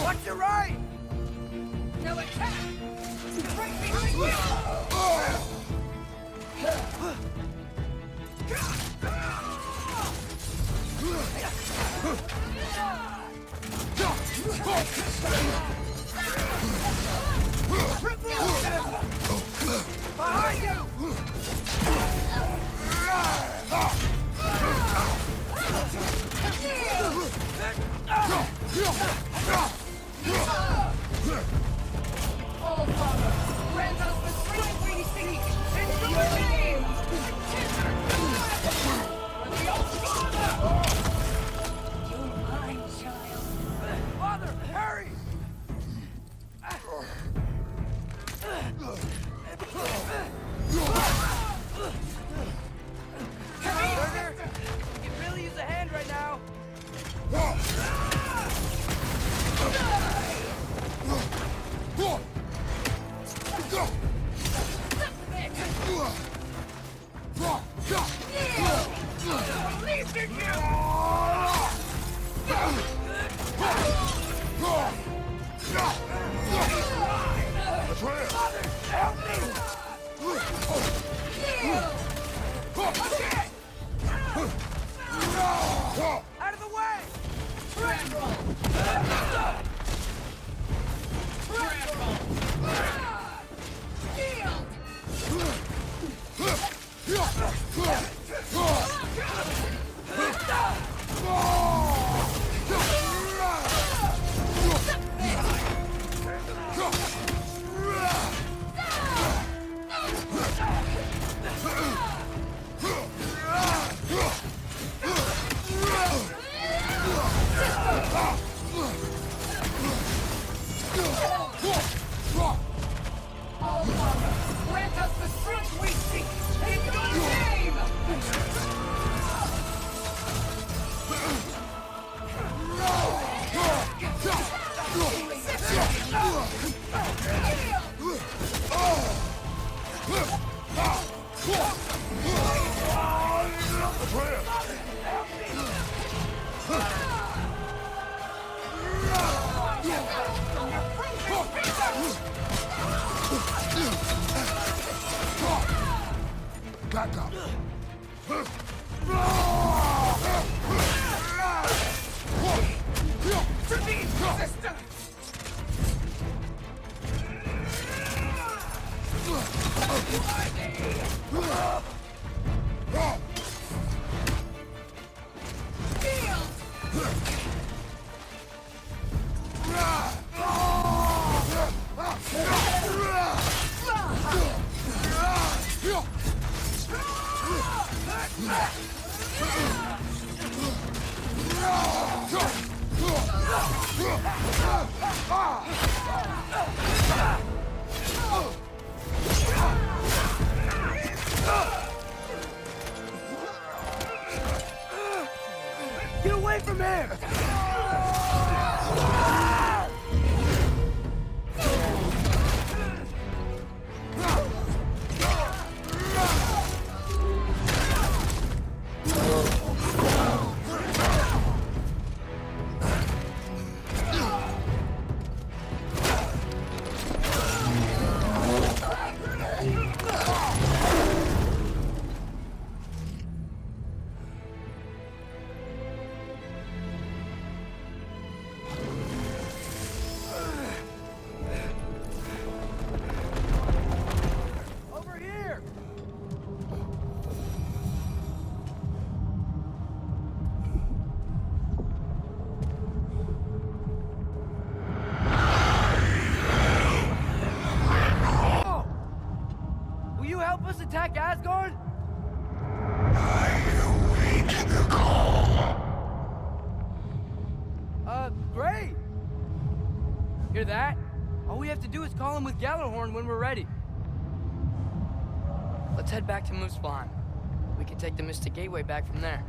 Watch your right! No attack! Right behind you! Behind you! All Father, grant us the strength we seek in your name! You're mine, child. Father, hurry! Turner, you could really use a hand right now. Help me! Out of the way! Grant us the strength we seek in your name! Back up. To these resistance! Get away from him! Over here! Oh! Will you help us attack Asgard? Great! Hear that? All we have to do is call him with Gjallarhorn when we're ready. Let's head back to Muspelheim. We can take the Mystic Gateway back from there.